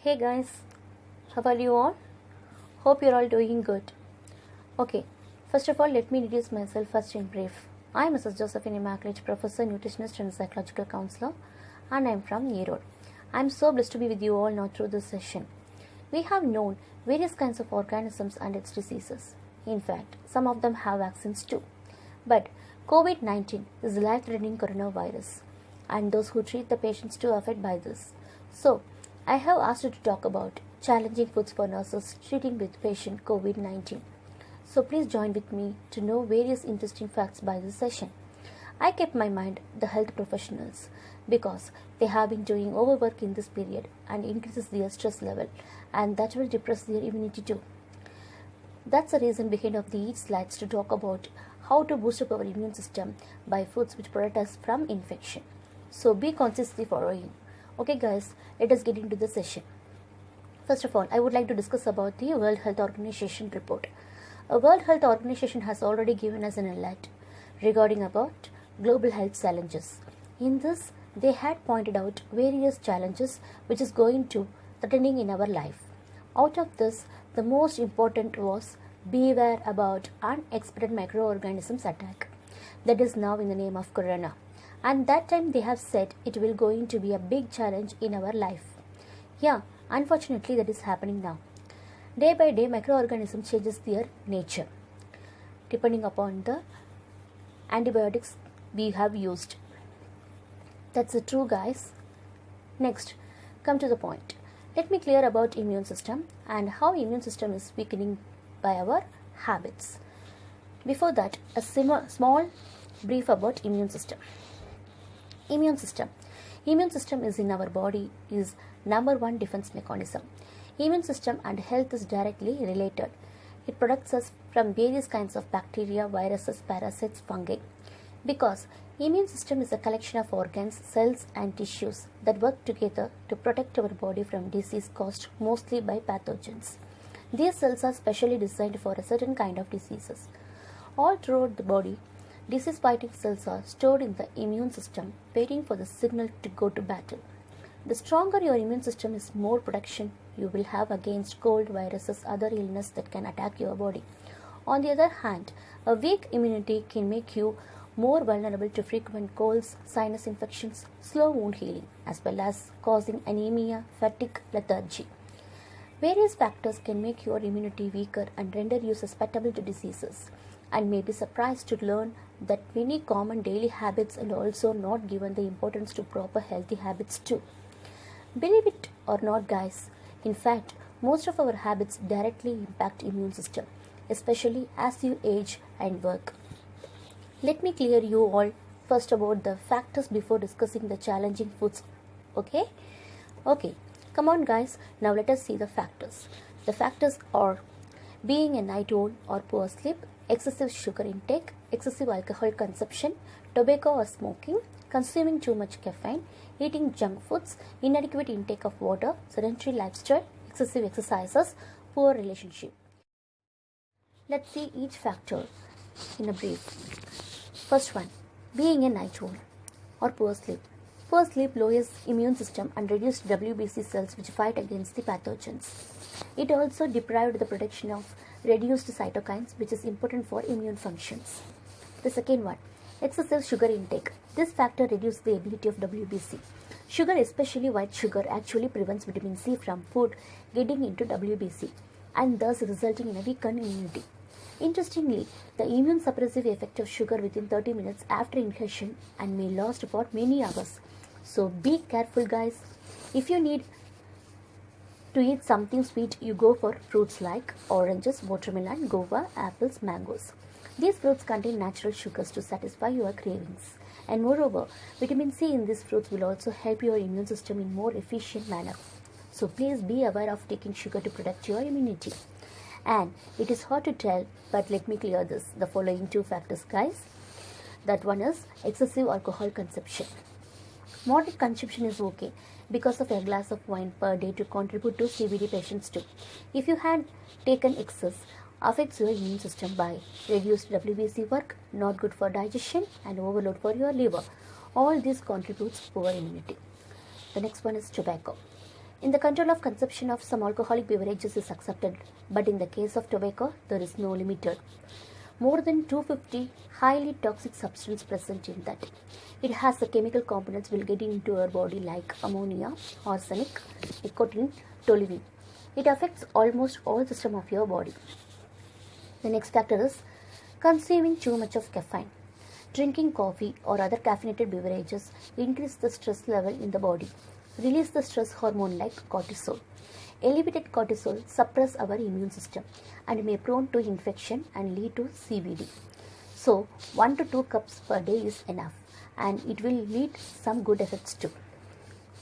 Hey guys, how are you all? Hope you're all doing good. Okay, first of all, let me introduce myself first in brief. I am Mrs. Josephine Immaculate, Professor, Nutritionist, and Psychological Counselor, and I am from Erode. I am so blessed to be with you all now through this session. We have known various kinds of organisms and its diseases. In fact, some of them have vaccines too. But COVID 19 is a life threatening coronavirus, and those who treat the patients too are affected by this. So, I have asked you to talk about challenging foods for nurses treating with patient COVID 19. So please join with me to know various interesting facts by this session. I kept my mind the health professionals because they have been doing overwork in this period and increases their stress level, and that will depress their immunity too. That's the reason behind of these slides to talk about how to boost up our immune system by foods which protect us from infection. So be consciously following. Okay guys, let us get into the session. First of all, I would like to discuss about the World Health Organization report. A World Health Organization has already given us an alert regarding about global health challenges. In this, they had pointed out various challenges which is going to threatening in our life. Out of this, the most important was beware about unexpected microorganisms attack. That is now in the name of corona. And that time they have said it will going to be a big challenge in our life. Yeah, unfortunately that is happening now. Day by day microorganisms changes their nature depending upon the antibiotics we have used. That's true guys. Next, come to the point. Let me clear about immune system and how immune system is weakening by our habits. Before that, a small brief about immune system. Immune system is in our body is number one defense mechanism. Immune system and health is directly related. It protects us from various kinds of bacteria, viruses, parasites, fungi. Because immune system is a collection of organs, cells and tissues that work together to protect our body from disease caused mostly by pathogens. These cells are specially designed for a certain kind of diseases. All throughout the body, disease fighting cells are stored in the immune system, waiting for the signal to go to battle. The stronger your immune system is, more protection you will have against cold, viruses, other illness that can attack your body. On the other hand, a weak immunity can make you more vulnerable to frequent colds, sinus infections, slow wound healing, as well as causing anemia, fatigue, lethargy. Various factors can make your immunity weaker and render you susceptible to diseases, and may be surprised to learn that many common daily habits are also not given the importance to proper healthy habits too. Believe it or not guys, in fact, most of our habits directly impact immune system, especially as you age and work. Let me clear you all first about the factors before discussing the challenging foods. Okay, come on guys, now let us see the factors. The factors are being a night owl or poor sleep, excessive sugar intake, excessive alcohol consumption, tobacco or smoking, consuming too much caffeine, eating junk foods, inadequate intake of water, sedentary lifestyle, excessive exercises, poor relationship. Let's see each factor in a brief. First one, being a night owl or poor sleep. Poor sleep lowers immune system and reduces WBC cells which fight against the pathogens. It also deprived the production of reduced cytokines which is important for immune functions. The second one, excessive sugar intake. This factor reduces the ability of WBC. Sugar, especially white sugar, actually prevents vitamin C from food getting into WBC and thus resulting in a weakened immunity. Interestingly, the immune suppressive effect of sugar within 30 minutes after ingestion and may last for many hours. So be careful guys. If you need to eat something sweet, you go for fruits like oranges, watermelon, guava, apples, mangoes. These fruits contain natural sugars to satisfy your cravings. And moreover, vitamin C in these fruits will also help your immune system in more efficient manner. So please be aware of taking sugar to protect your immunity. And it is hard to tell, but let me clear this. The following two factors guys. That one is excessive alcohol consumption. Moderate consumption is okay because of a glass of wine per day to contribute to CVD patients too. If you had taken excess, affects your immune system by reduced WBC work, not good for digestion and overload for your liver. All this contributes poor immunity. The next one is tobacco. In the control of consumption of some alcoholic beverages is accepted, but in the case of tobacco, there is no limited. More than 250 highly toxic substance present in that. It has the chemical components will get into our body like ammonia, arsenic, nicotine, toluene. It affects almost all system of your body. The next factor is consuming too much of caffeine. Drinking coffee or other caffeinated beverages increase the stress level in the body, release the stress hormone like cortisol. Elevated cortisol suppress our immune system and may prone to infection and lead to CVD. So 1 to 2 cups per day is enough and it will lead some good effects too.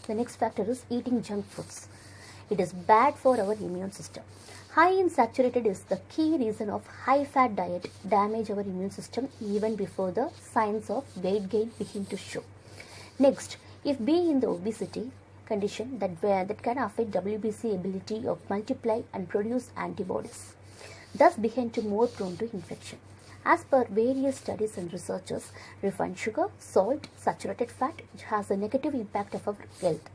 The next factor is eating junk foods. It is bad for our immune system. High in saturated is the key reason of high fat diet damage our immune system even before the signs of weight gain begin to show. Next, if being in the obesity condition that can affect WBC ability of multiply and produce antibodies, thus become to more prone to infection. As per various studies and researchers, refined sugar, salt, saturated fat has a negative impact of our health.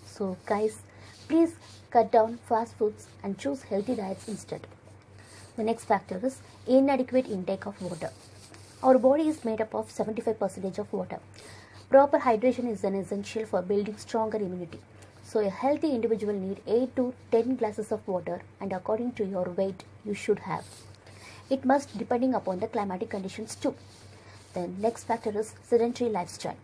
So guys, please cut down fast foods and choose healthy diets instead. The next factor is inadequate intake of water. Our body is made up of 75% of water. Proper hydration is an essential for building stronger immunity. So a healthy individual need 8 to 10 glasses of water and according to your weight you should have. It must depending upon the climatic conditions too. The next factor is sedentary lifestyle.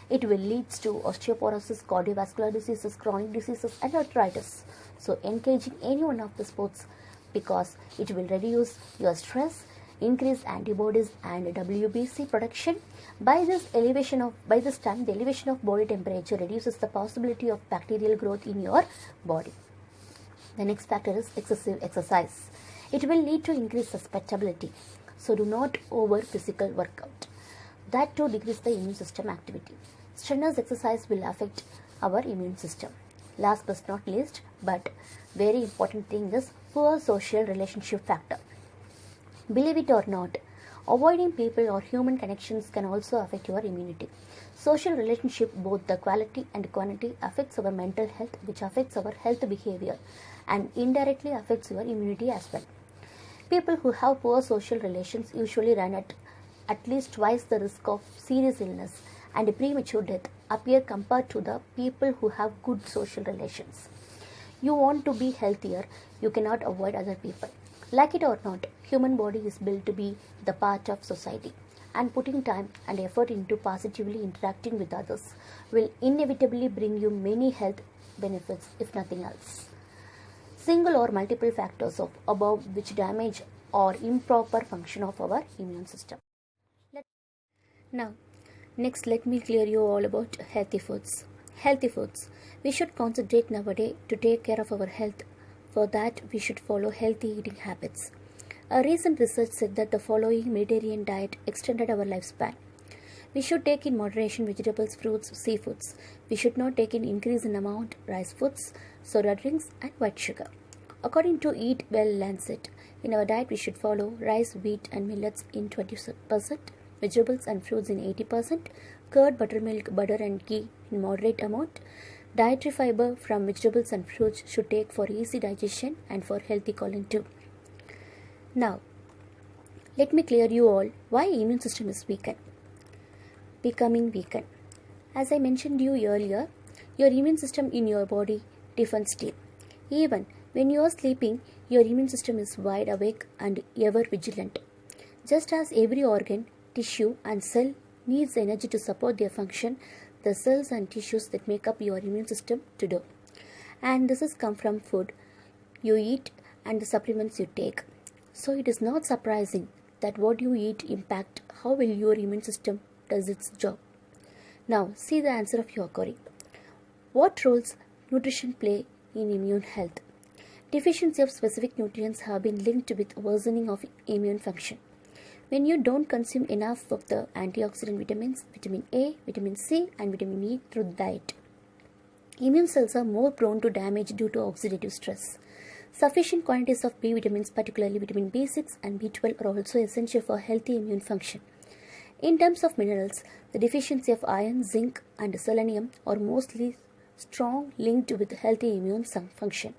It will lead to osteoporosis, cardiovascular diseases, chronic diseases and arthritis. So engaging any one of the sports because it will reduce your stress, increase antibodies and WBC production. By this time the elevation of body temperature reduces the possibility of bacterial growth in your body. The next factor is excessive exercise. It will lead to increased susceptibility. So do not over physical workout. That too decrease the immune system activity. Strenuous exercise will affect our immune system. Last but not least, but very important thing is poor social relationship factor. Believe it or not, avoiding people or human connections can also affect your immunity. Social relationship, both the quality and quantity, affects our mental health, which affects our health behavior and indirectly affects your immunity as well. People who have poor social relations usually run at least twice the risk of serious illness and premature death appear compared to the people who have good social relations. You want to be healthier, you cannot avoid other people. Like it or not, human body is built to be the part of society, and putting time and effort into positively interacting with others will inevitably bring you many health benefits if nothing else. Single or multiple factors of above which damage or improper function of our immune system. Now, next let me clear you all about healthy foods. Healthy foods. We should concentrate nowadays to take care of our health. For that, we should follow healthy eating habits. A recent research said that the following Mediterranean diet extended our lifespan. We should take in moderation vegetables, fruits, seafoods. We should not take in increase in amount rice foods, soda drinks and white sugar. According to Eat Well Lancet, in our diet we should follow rice, wheat and millets in 20%, vegetables and fruits in 80%, curd, buttermilk, butter and ghee in moderate amount. Dietary fiber from vegetables and fruits should take for easy digestion and for healthy colon too. Now, let me clear you all why immune system is becoming weakened. As I mentioned you earlier, your immune system in your body defends still. Even when you are sleeping, your immune system is wide awake and ever vigilant. Just as every organ, tissue and cell needs energy to support their function, the cells and tissues that make up your immune system to do. And this has come from food you eat and the supplements you take. So it is not surprising that what you eat impact how well your immune system does its job. Now see the answer of your query. What roles nutrition play in immune health? Deficiency of specific nutrients have been linked with worsening of immune function. When you don't consume enough of the antioxidant vitamins, vitamin A, vitamin C and vitamin E through the diet, immune cells are more prone to damage due to oxidative stress. Sufficient quantities of B vitamins, particularly vitamin B6 and B12, are also essential for healthy immune function. In terms of minerals, the deficiency of iron, zinc and selenium are mostly strong linked with healthy immune function.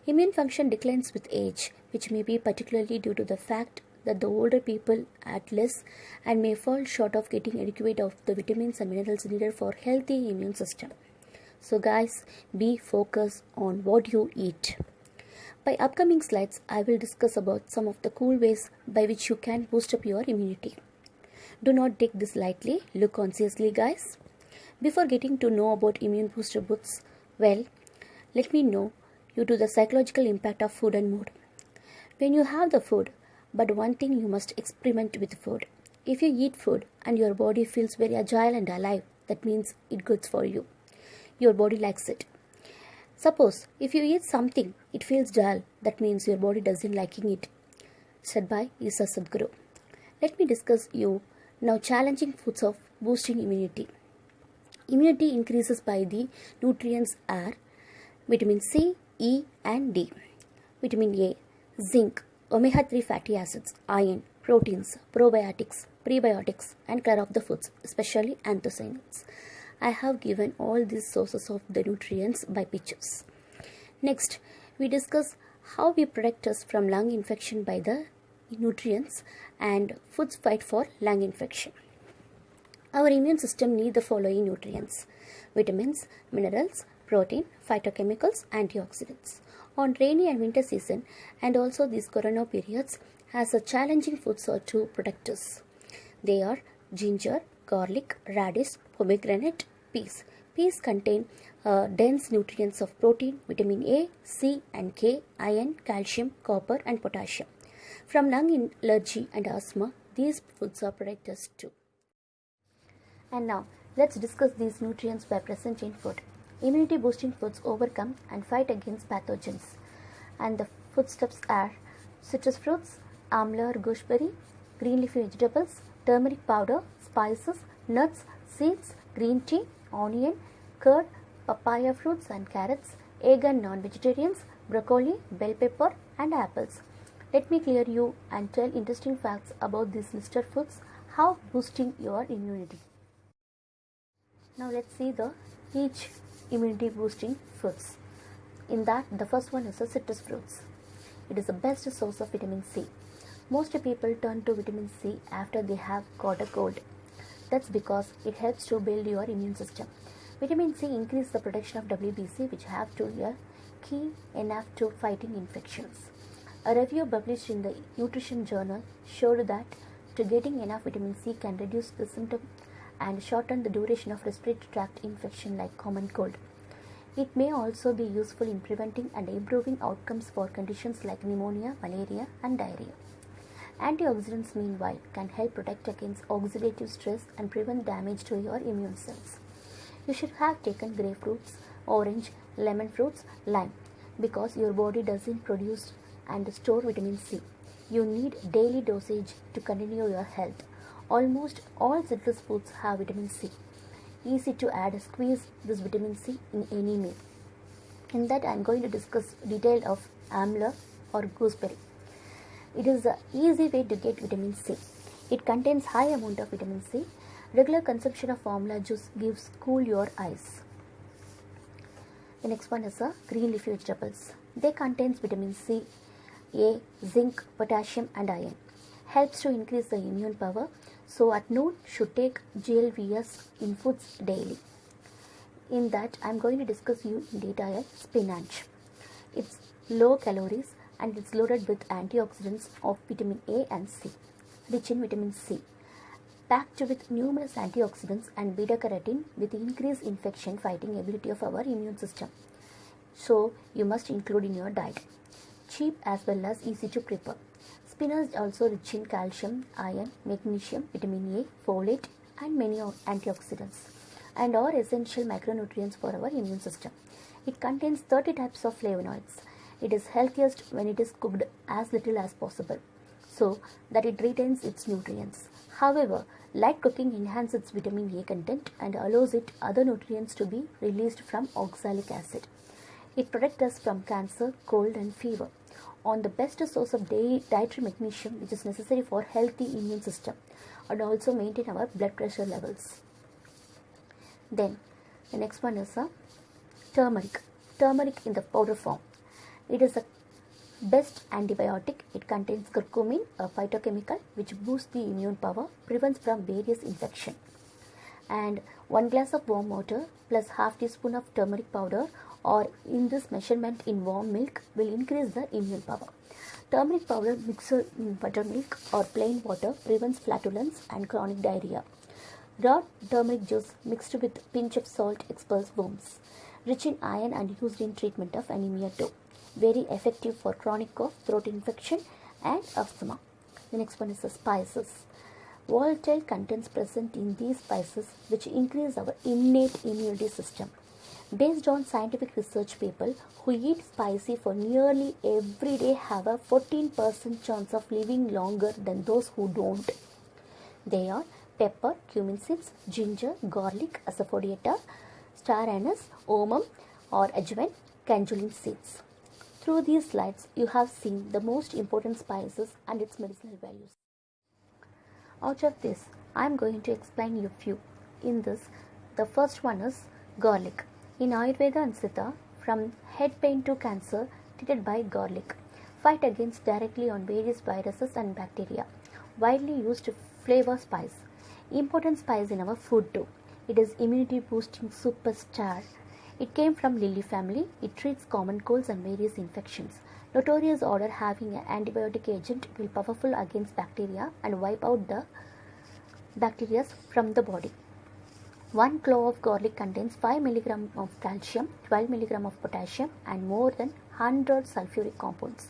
Immune function declines with age, which may be particularly due to the fact that the older people eat less and may fall short of getting adequate of the vitamins and minerals needed for healthy immune system. So guys, be focused on what you eat. By upcoming slides, I will discuss about some of the cool ways by which you can boost up your immunity. Do not take this lightly, look consciously guys. Before getting to know about immune booster boosts, well, let me know you to the psychological impact of food and mood. When you have the food, but one thing you must experiment with food. If you eat food and your body feels very agile and alive, that means it's good for you. Your body likes it. Suppose if you eat something, it feels dull, that means your body doesn't liking it. Said by Isa Sadhguru. Let me discuss you now challenging foods of boosting immunity. Immunity increases by the nutrients are vitamin C, E and D. Vitamin A, zinc, omega-3 fatty acids, iron, proteins, probiotics, prebiotics and color of the foods, especially anthocyanins. I have given all these sources of the nutrients by pictures. Next, we discuss how we protect us from lung infection by the nutrients and foods fight for lung infection. Our immune system needs the following nutrients: vitamins, minerals, protein, phytochemicals, antioxidants. On rainy and winter season and also these corona periods has a challenging foods are to protect us. They are ginger, garlic, radish, pomegranate, peas. Peas contain dense nutrients of protein, vitamin A, C and K, iron, calcium, copper and potassium. From lung allergy and asthma, these foods are protect us too. And now, let's discuss these nutrients by present in food. Immunity boosting foods overcome and fight against pathogens. And the foodstuffs are citrus fruits, amla or gooseberry, green leafy vegetables, turmeric powder, spices, nuts, seeds, green tea, onion, curd, papaya fruits and carrots, egg and non-vegetarians, broccoli, bell pepper and apples. Let me clear you and tell interesting facts about these listed foods, how boosting your immunity. Now let's see the each immunity boosting foods. In that, the first one is the citrus fruits. It is the best source of vitamin C. Most people turn to vitamin C after they have got a cold. That's because it helps to build your immune system. Vitamin C increases the production of WBC, which have to be key enough to fighting infections. A review published in the Nutrition Journal showed that to getting enough vitamin C can reduce the symptom and shorten the duration of respiratory tract infection like common cold. It may also be useful in preventing and improving outcomes for conditions like pneumonia, malaria and diarrhea. Antioxidants meanwhile can help protect against oxidative stress and prevent damage to your immune cells. You should have taken grapefruits, orange, lemon fruits, lime because your body doesn't produce and store vitamin C. You need daily dosage to continue your health. Almost all citrus fruits have vitamin C. Easy to add, squeeze this vitamin C in any meal. In that I am going to discuss detail of amla or gooseberry. It is an easy way to get vitamin C. It contains high amount of vitamin C. Regular consumption of amla juice gives cool your eyes. The next one is green leafy vegetables. They contains vitamin C, A, zinc, potassium and iron. Helps to increase the immune power. So at noon should take GLVS in foods daily. In that I am going to discuss you in detail spinach. It's low calories and it's loaded with antioxidants of vitamin A and C, rich in vitamin C, packed with numerous antioxidants and beta carotene with increased infection fighting ability of our immune system. So you must include in your diet. Cheap as well as easy to prepare. Spinach also rich in calcium, iron, magnesium, vitamin A, folate and many antioxidants and are essential micronutrients for our immune system. It contains 30 types of flavonoids. It is healthiest when it is cooked as little as possible so that it retains its nutrients. However, light cooking enhances its vitamin A content and allows it other nutrients to be released from oxalic acid. It protects us from cancer, cold and fever. On the best source of dietary magnesium which is necessary for healthy immune system and also maintain our blood pressure levels. Then the next one is Turmeric. Turmeric in the powder form. It is a best antibiotic. It contains curcumin, a phytochemical which boosts the immune power, prevents from various infection. And 1 glass of warm water plus half teaspoon of turmeric powder, or in this measurement in warm milk, will increase the immune power. Turmeric powder mixed in buttermilk or plain water prevents flatulence and chronic diarrhea. Raw turmeric juice mixed with pinch of salt expels worms. Rich in iron and used in treatment of anemia too. Very effective for chronic cough, throat infection and asthma. The next one is the spices. Volatile contents present in these spices which increase our innate immunity system. Based on scientific research, people who eat spicy for nearly every day have a 14% chance of living longer than those who don't. They are pepper, cumin seeds, ginger, garlic, asafoetida, star anise, omum or ajwain, canjulin seeds. Through these slides, you have seen the most important spices and its medicinal values. Out of this, I am going to explain you a few. In this, the first one is garlic. In Ayurveda and Siddha, from head pain to cancer, treated by garlic. Fight against directly on various viruses and bacteria. Widely used flavor spice. Important spice in our food too. It is immunity boosting superstar. It came from lily family. It treats common colds and various infections. Notorious odor having an antibiotic agent, will powerful against bacteria and wipe out the bacteria from the body. 1 clove of garlic contains 5 mg of calcium, 12 mg of potassium and more than 100 sulfuric compounds.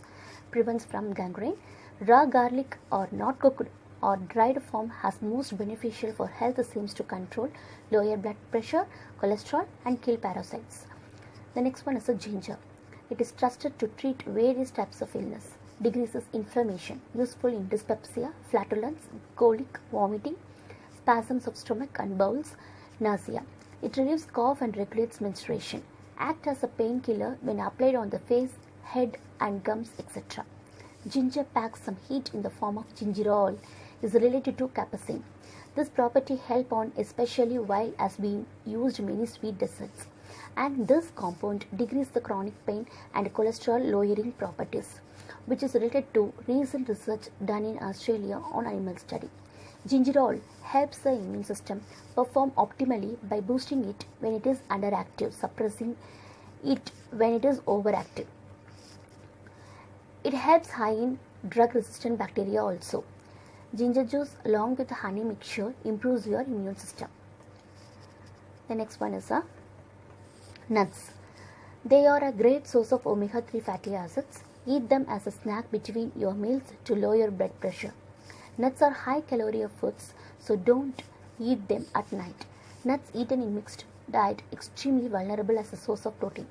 Prevents from gangrene. Raw garlic or not cooked or dried form has most beneficial for health, seems to control lower blood pressure, cholesterol and kill parasites. The next one is a ginger. It is trusted to treat various types of illness. Decreases inflammation, useful in dyspepsia, flatulence, colic, vomiting, spasms of stomach and bowels, nausea. It relieves cough and regulates menstruation. Act as a painkiller when applied on the face, head and gums, etc. Ginger packs some heat in the form of gingerol. Is related to capsaicin. This property help on especially while as being used in many sweet desserts. And this compound decreases the chronic pain and cholesterol lowering properties, which is related to recent research done in Australia on animal study. Gingerol helps the immune system perform optimally by boosting it when it is underactive, suppressing it when it is overactive. It helps high in drug resistant bacteria also. Ginger juice along with honey mixture improves your immune system. The next one is nuts. They are a great source of omega-3 fatty acids. Eat them as a snack between your meals to lower blood pressure. Nuts are high calorie foods, so don't eat them at night. Nuts eaten in mixed diet extremely vulnerable as a source of protein.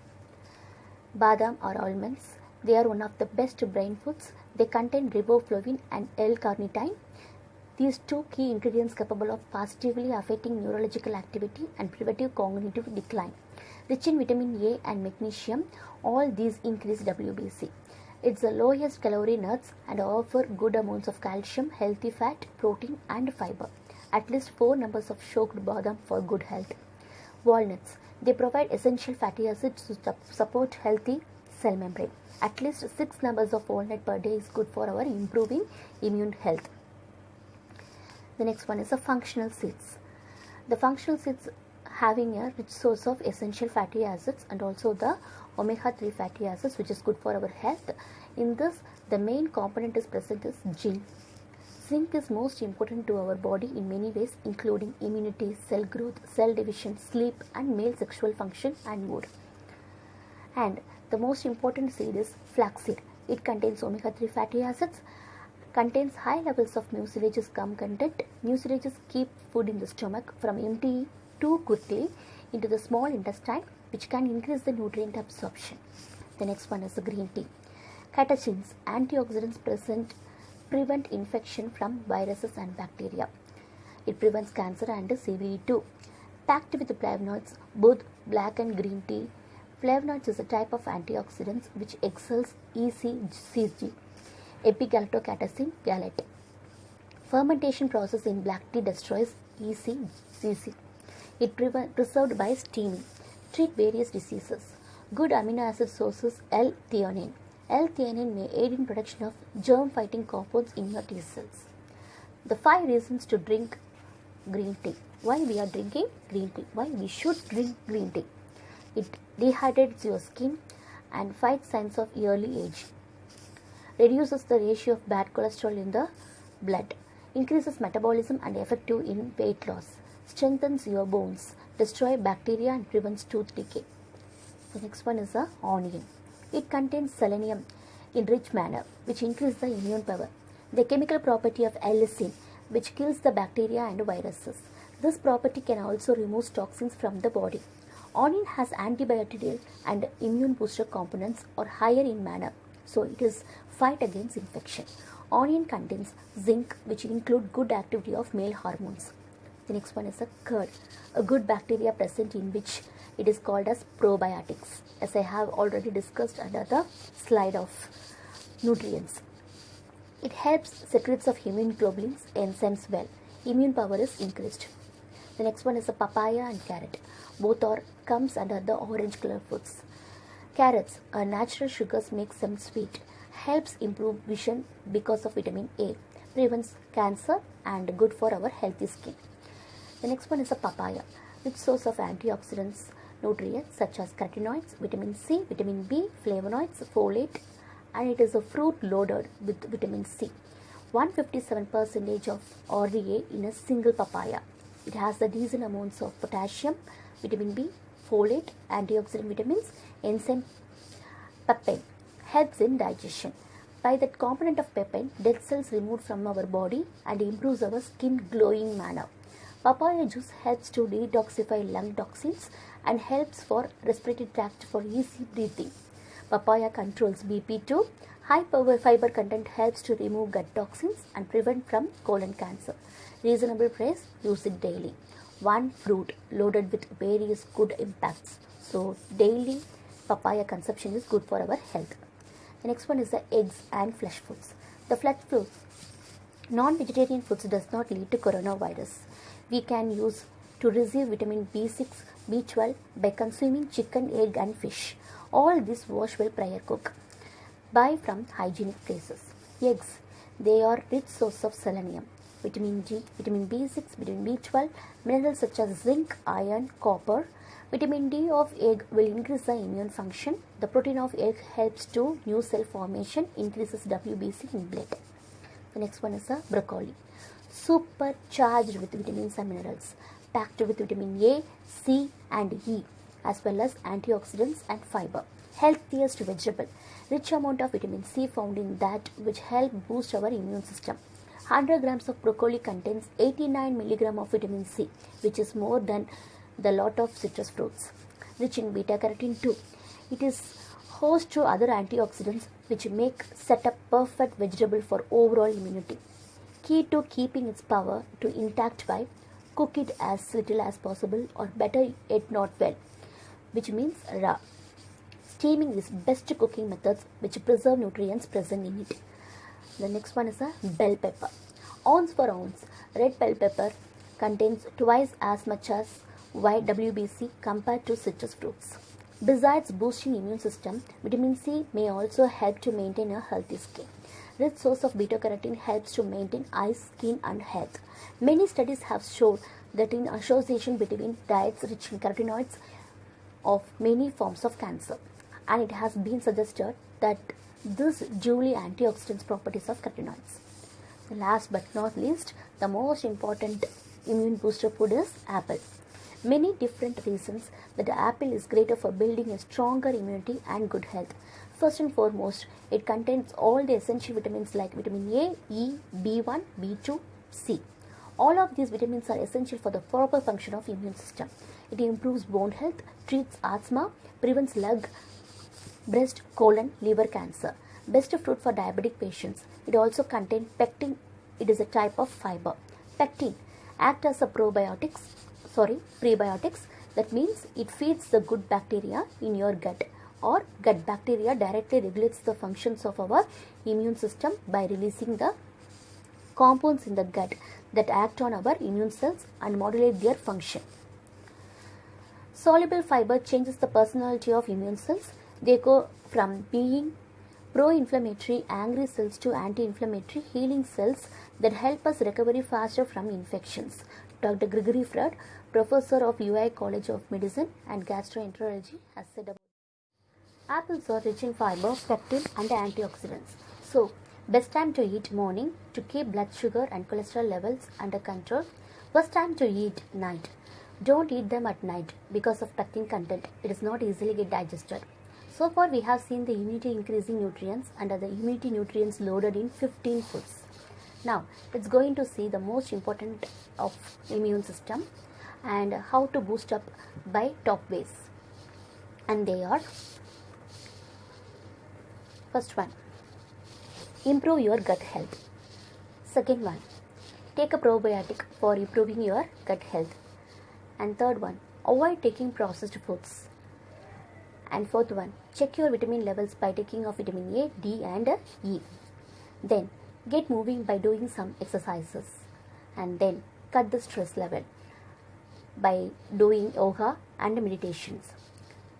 Badam or almonds. They are one of the best brain foods. They contain riboflavin and L-carnitine. These two key ingredients capable of positively affecting neurological activity and preventive cognitive decline. Rich in vitamin A and magnesium, all these increase WBC. It's the lowest calorie nuts and offer good amounts of calcium, healthy fat, protein and fiber. At least 4 numbers of soaked badam for good health. Walnuts. They provide essential fatty acids to support healthy cell membrane. At least 6 numbers of walnut per day is good for our improving immune health. The next one is the functional seeds. The functional seeds having a rich source of essential fatty acids and also the omega-3 fatty acids, which is good for our health. In this, the main component is present is zinc. Zinc is most important to our body in many ways, including immunity, cell growth, cell division, sleep and male sexual function and mood. And the most important seed is flaxseed. It contains omega-3 fatty acids, contains high levels of mucilaginous gum content. Mucilaginous keep food in the stomach from emptying too quickly into the small intestine, which can increase the nutrient absorption. The next one is the green tea. Catechins, antioxidants prevent infection from viruses and bacteria. It prevents cancer and CVD too. Packed with flavonoids, both black and green tea. Flavonoids is a type of antioxidants which excels ECCG, epigalactocatechin gallate. Fermentation process in black tea destroys ECCG. It preserved by steaming. treat various diseases. Good amino acid sources L-theanine. L-theanine may aid in production of germ-fighting compounds in your T cells. The 5 reasons to drink green tea. Why we are drinking green tea? Why we should drink green tea? It dehydrates your skin and fights signs of early age. Reduces the ratio of bad cholesterol in the blood. Increases metabolism and effective in weight loss. Strengthens your bones. Destroy bacteria and prevents tooth decay. The next one is the onion. It contains selenium in rich manner, which increases the immune power. The chemical property of allicin, which kills the bacteria and viruses. This property can also remove toxins from the body. Onion has antibacterial and immune booster components are higher in manner, so it is fight against infection. Onion contains zinc, which include good activity of male hormones. The next one is a curd, a good bacteria present in which it is called as probiotics, as I have already discussed under the slide of nutrients. It helps secretes of immunoglobulins enzymes well. Immune power is increased. The next one is a papaya and carrot. Both are comes under the orange color foods. Carrots are natural sugars, makes them sweet. Helps improve vision because of vitamin A. Prevents cancer and good for our healthy skin. The next one is a papaya, rich source of antioxidants, nutrients such as carotenoids, vitamin C, vitamin B, flavonoids, folate, and it is a fruit loaded with vitamin C. 157% of RDA in a single papaya. It has the decent amounts of potassium, vitamin B, folate, antioxidant vitamins, enzyme peptide. Helps in digestion. By that component of peptide, dead cells removed from our body and improves our skin glowing manner. Papaya juice helps to detoxify lung toxins and helps for respiratory tract for easy breathing. Papaya controls BP too. High fiber content helps to remove gut toxins and prevent from colon cancer. Reasonable price, use it daily. One fruit loaded with various good impacts. So daily papaya consumption is good for our health. The next one is the eggs and flesh foods. The flesh foods, non-vegetarian foods does not lead to coronavirus. We can use to receive vitamin B6, B12 by consuming chicken, egg and fish. All this wash well prior cook. Buy from hygienic places. Eggs, they are rich source of selenium, vitamin D, vitamin B6, vitamin B12, minerals such as zinc, iron, copper. Vitamin D of egg will increase the immune function. The protein of egg helps to new cell formation, increases WBC in blood. The next one is a broccoli. Supercharged with vitamins and minerals, packed with vitamin A, C and E, as well as antioxidants and fiber. Healthiest vegetable. Rich amount of vitamin C found in that, which help boost our immune system. 100 grams of broccoli contains 89 milligram of vitamin C, which is more than the lot of citrus fruits. Rich in beta carotene too. It is host to other antioxidants which make set a perfect vegetable for overall immunity. Key to keeping its power to intact by cook it as little as possible, or better yet not well, which means raw. Steaming is best cooking methods which preserve nutrients present in it. The next one is a bell pepper. Ounce for ounce, red bell pepper contains twice as much as white WBC compared to citrus fruits. Besides boosting immune system, vitamin C may also help to maintain a healthy skin. Rich source of beta carotene helps to maintain eyes, skin and health. Many studies have shown that in association between diets rich in carotenoids of many forms of cancer, and it has been suggested that this duly antioxidants properties of carotenoids. Last but not least, the most important immune booster food is apple. Many different reasons that apple is greater for building a stronger immunity and good health. First and foremost, it contains all the essential vitamins like vitamin A, E, B1, B2, C. All of these vitamins are essential for the proper function of immune system. It improves bone health, treats asthma, prevents lung, breast, colon, liver cancer. Best fruit for diabetic patients. It also contains pectin. It is a type of fiber. Pectin acts as a prebiotics. That means it feeds the good bacteria in your gut, or gut bacteria directly regulates the functions of our immune system by releasing the compounds in the gut that act on our immune cells and modulate their function. Soluble fiber changes the personality of immune cells. They go from being pro-inflammatory angry cells to anti-inflammatory healing cells that help us recover faster from infections. Dr. Gregory Freud, professor of UI College of Medicine and Gastroenterology, has said about apples are rich in fiber, pectin and antioxidants. So, best time to eat morning to keep blood sugar and cholesterol levels under control. Worst time to eat night. Don't eat them at night because of pectin content. It is not easily get digested. So far we have seen the immunity increasing nutrients and the immunity nutrients loaded in 15 foods. Now let's going to see the most important of immune system and how to boost up by top ways. And they are: first one, improve your gut health. Second one, take a probiotic for improving your gut health. And third one, avoid taking processed foods. And fourth one, check your vitamin levels by taking of vitamin A, D and E. Then get moving by doing some exercises. And then cut the stress level by doing yoga and meditations.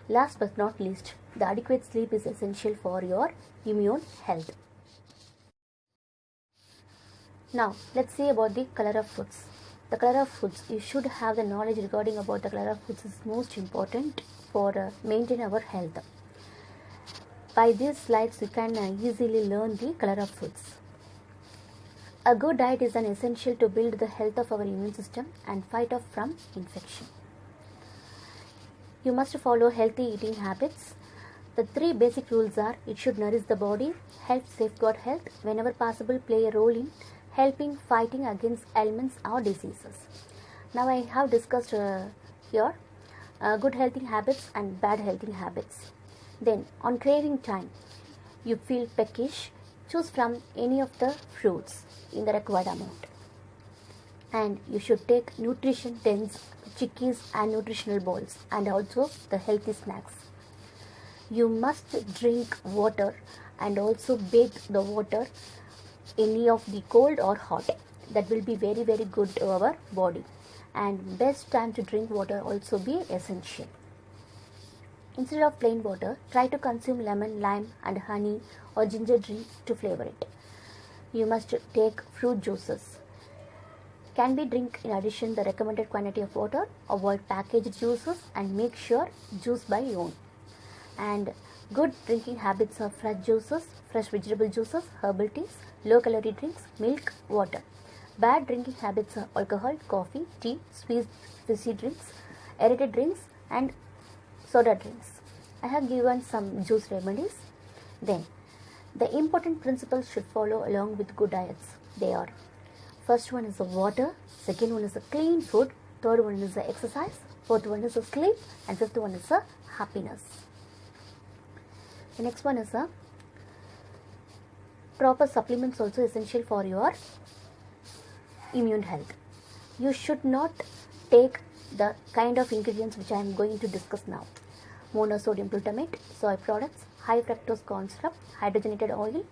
Last but not least, the adequate sleep is essential for your immune health. Now let's see about the color of foods. The color of foods, you should have the knowledge regarding about the color of foods is most important for maintain our health. By these slides you can easily learn the color of foods. A good diet is an essential to build the health of our immune system and fight off from infection. You must follow healthy eating habits. The three basic rules are: it should nourish the body, help safeguard health, whenever possible play a role in helping fighting against ailments or diseases. Now I have discussed here good healthy habits and bad healthy habits. Then on craving time, you feel peckish, choose from any of the fruits in the required amount. And you should take nutrition dense chickies and nutritional bowls and also the healthy snacks. You must drink water and also bathe the water any of the cold or hot. That will be very good to our body. And best time to drink water also be essential. Instead of plain water, try to consume lemon, lime and honey or ginger drink to flavor it. You must take fruit juices. Can be drink in addition the recommended quantity of water. Avoid packaged juices and make sure juice by own. And good drinking habits are fresh juices, fresh vegetable juices, herbal teas, low calorie drinks, milk, water. Bad drinking habits are alcohol, coffee, tea, sweet, fizzy drinks, aerated drinks and soda drinks. I have given some juice remedies. Then the important principles should follow along with good diets. They are: first one is the water, second one is the clean food, third one is the exercise, fourth one is the sleep and fifth one is the happiness. The next one is a proper supplements also essential for your immune health. You should not take the kind of ingredients which I am going to discuss now: monosodium glutamate, soy products, high fructose corn syrup, hydrogenated oil,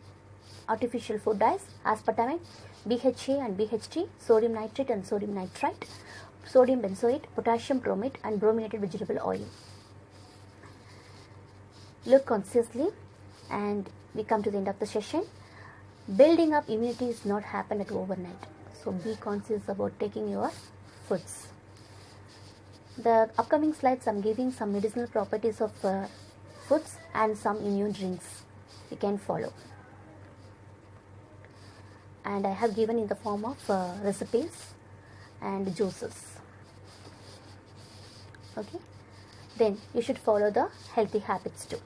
artificial food dyes, aspartame, BHA and BHT, sodium nitrate and sodium nitrite, sodium benzoate, potassium bromate and brominated vegetable oil. Look consciously, and we come to the end of the session. Building up immunity is not happen at overnight. So be conscious about taking your foods. The upcoming slides I am giving some medicinal properties of foods and some immune drinks you can follow. And I have given in the form of recipes and juices. Okay. Then you should follow the healthy habits too.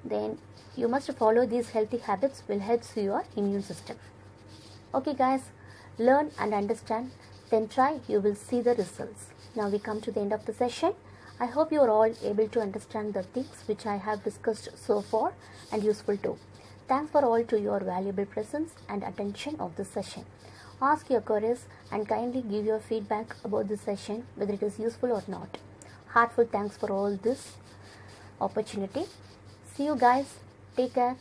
Then you must follow these healthy habits will help your immune system. Okay guys, learn and understand, then try, you will see the results. Now we come to the end of the session. I hope you are all able to understand the things which I have discussed so far and useful too. Thanks for all to your valuable presence and attention of this session. Ask your queries and kindly give your feedback about this session, whether it is useful or not. Heartfelt thanks for all this opportunity. See you guys. Take care.